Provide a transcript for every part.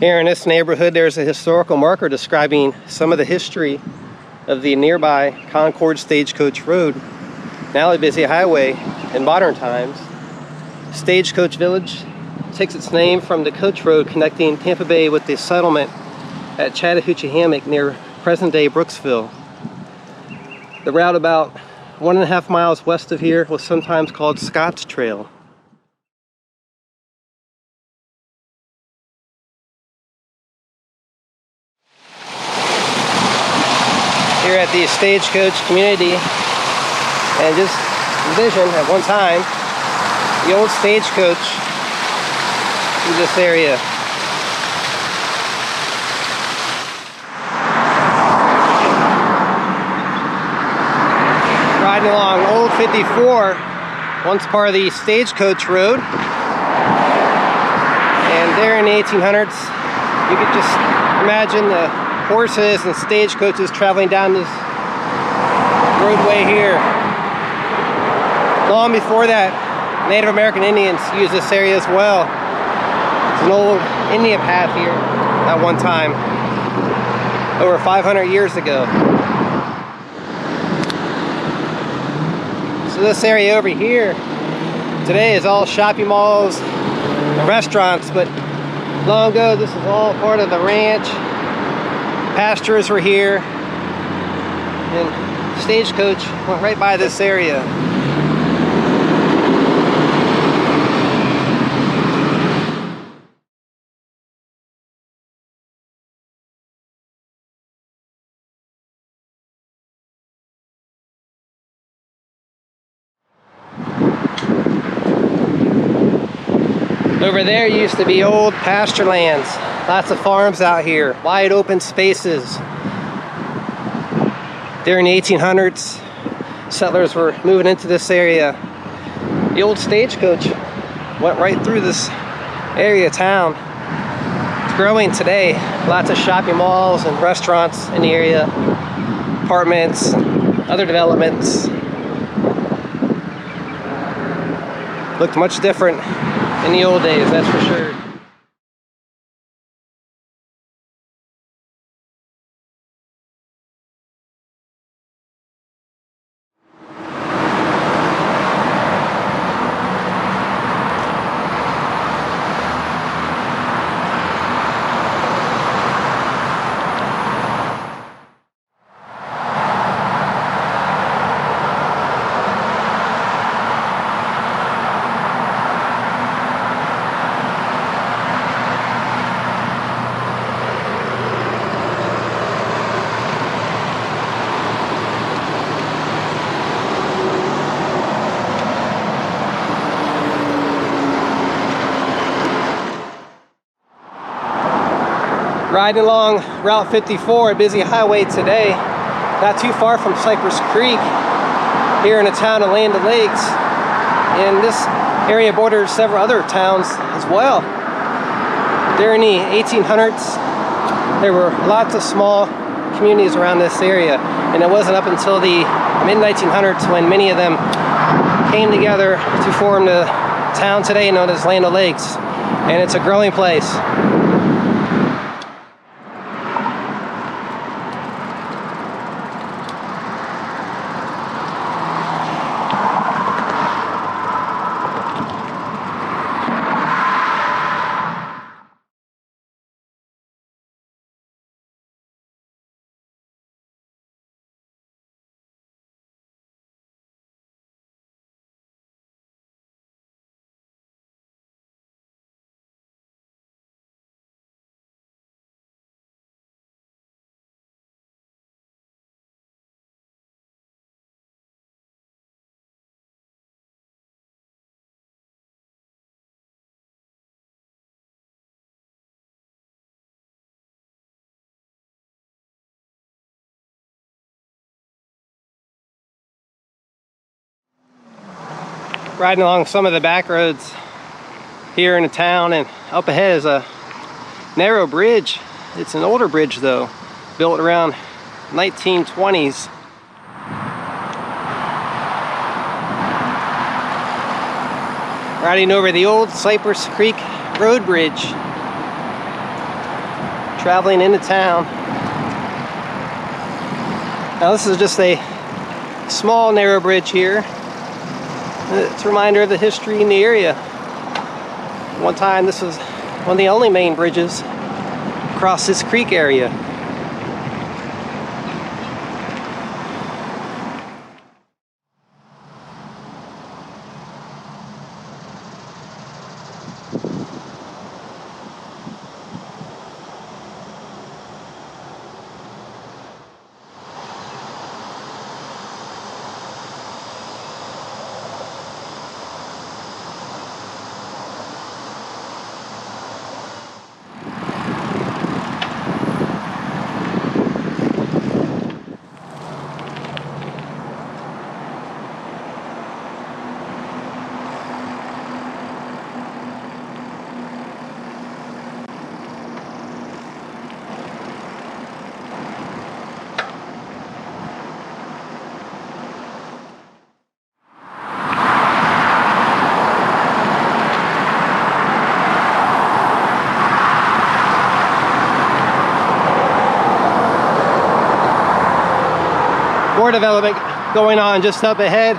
Here in this neighborhood, there's a historical marker describing some of the history of the nearby Concord Stagecoach Road, now a busy highway in modern times. Stagecoach Village takes its name from the coach road connecting Tampa Bay with the settlement at Chattahoochee Hammock near present-day Brooksville. The route about 1.5 miles west of here was sometimes called Scott's Trail. Here at the Stagecoach community, and just envision at one time the old stagecoach through this area. Riding along Old 54, once part of the Stagecoach Road, and there in the 1800s you could just imagine the horses and stagecoaches traveling down this roadway here. Long before that, Native American Indians used this area as well. It's an old Indian path here at one time, over 500 years ago. So this area over here today is all shopping malls and restaurants, but long ago this was all part of the ranch. Pastures were here, and stagecoach went right by this area. Over there used to be old pasture lands. Lots of farms out here, wide open spaces. During the 1800s, settlers were moving into this area. The old stagecoach went right through this area of town. It's growing today. Lots of shopping malls and restaurants in the area, apartments, other developments. Looked much different in the old days, that's for sure. Riding along Route 54, a busy highway today, not too far from Cypress Creek, here in the town of Land O'Lakes. And this area borders several other towns as well. During the 1800s, there were lots of small communities around this area, and it wasn't up until the mid-1900s when many of them came together to form the town today known as Land O'Lakes, and it's a growing place. Riding along some of the back roads here in the town, and up ahead is a narrow bridge. It's an older bridge though, built around 1920s. Riding over the old Cypress Creek Road Bridge. traveling into town. Now this is just a small narrow bridge here. It's a reminder of the history in the area. One time this was one of the only main bridges across this creek area. More development going on just up ahead.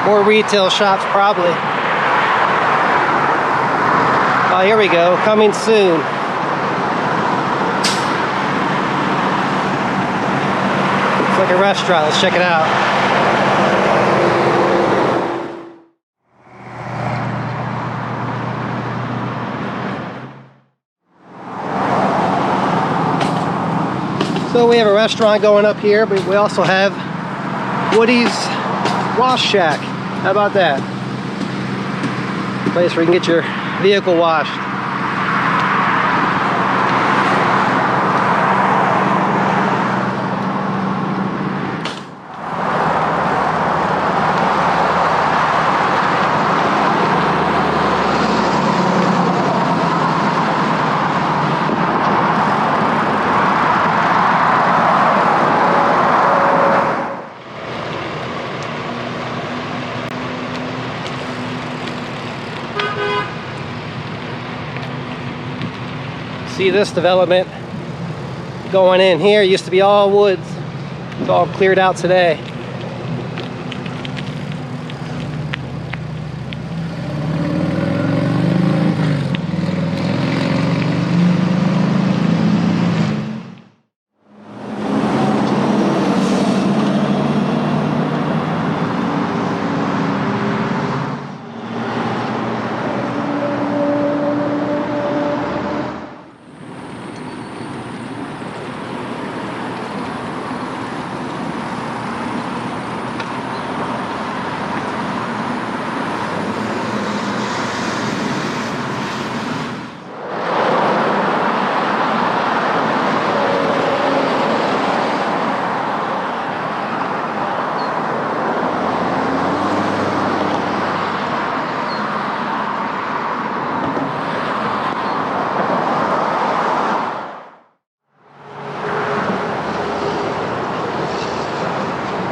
More retail shops probably. Oh, here we go, coming soon. Looks like a restaurant, let's check it out. So we have a restaurant going up here, but we also have Woody's Wash Shack. How about that? Place where you can get your vehicle washed. See this development going in here. It used to be all woods. It's all cleared out today.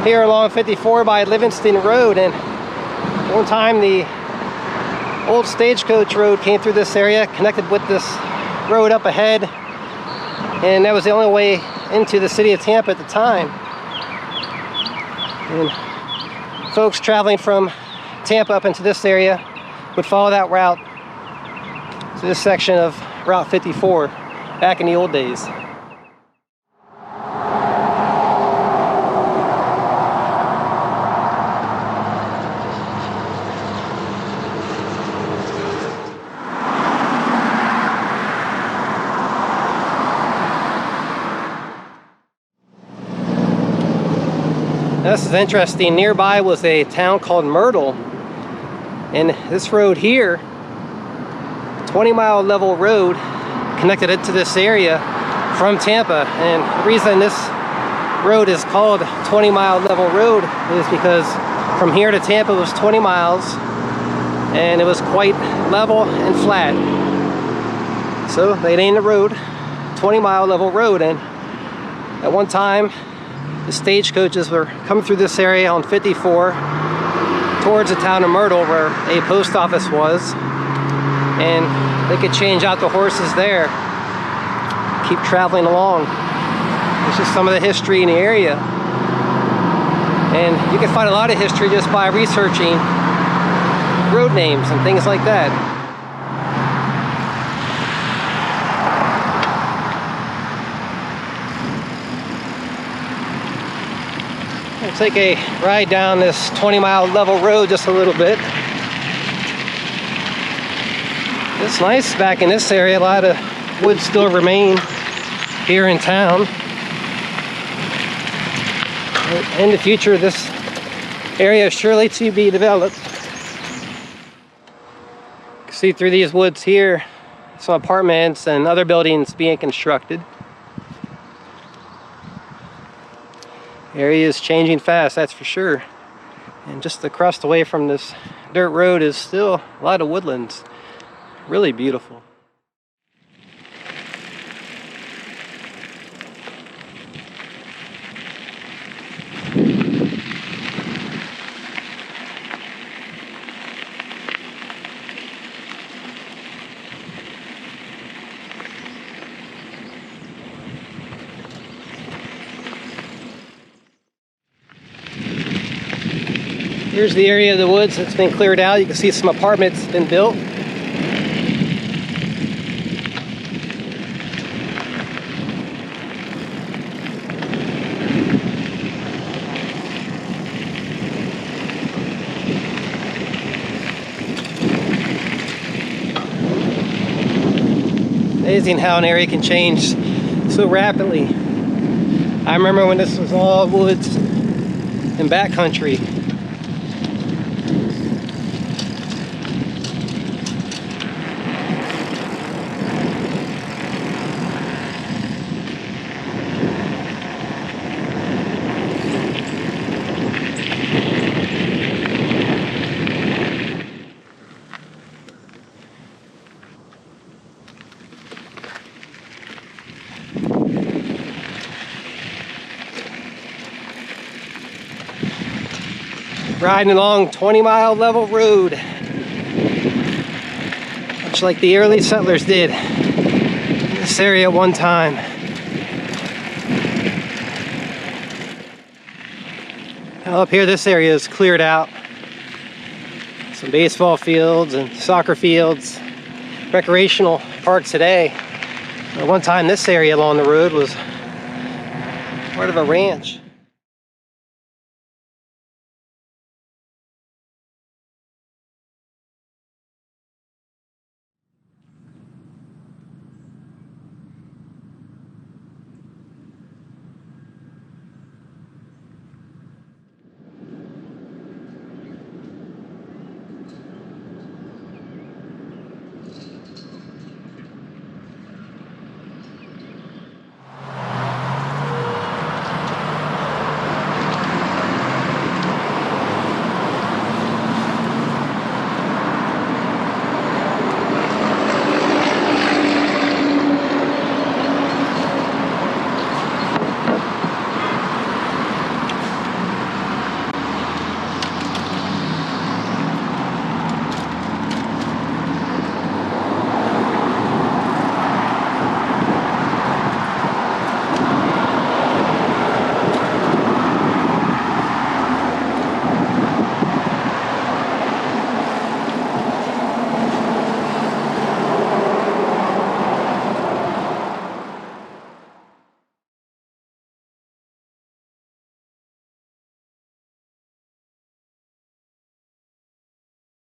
Here along 54 by Livingston Road, and one time the old Stagecoach road came through this area, connected with this road up ahead, and that was the only way into the city of Tampa at the time. And folks traveling from Tampa up into this area would follow that route to this section of Route 54 back in the old days. This is interesting. Nearby was a town called Myrtle, and this road here, 20-mile level road, connected it to this area from Tampa. And the reason this road is called 20-mile level road is because from here to Tampa was 20 miles, and it was quite level and flat. So they named the road 20-mile level road. And at one time, the stagecoaches were coming through this area on 54 towards the town of Myrtle where a post office was, and they could change out the horses there, keep traveling along. It's just some of the history in the area, and you can find a lot of history just by researching road names and things like that. We'll take a ride down this 20-mile level road just a little bit. It's nice back in this area. A lot of woods still remain here in town. In the future, this area is surely to be developed. You can see through these woods here, some apartments and other buildings being constructed. The area is changing fast, that's for sure. And just across the way from this dirt road is still a lot of woodlands. Really beautiful. Here's the area of the woods that's been cleared out. You can see some apartments been built. Amazing how an area can change so rapidly. I remember when this was all woods and backcountry. Riding along 20-mile level road, much like the early settlers did in this area at one time. Now up here, this area is cleared out. Some baseball fields and soccer fields, recreational park today. At one time, this area along the road was part of a ranch.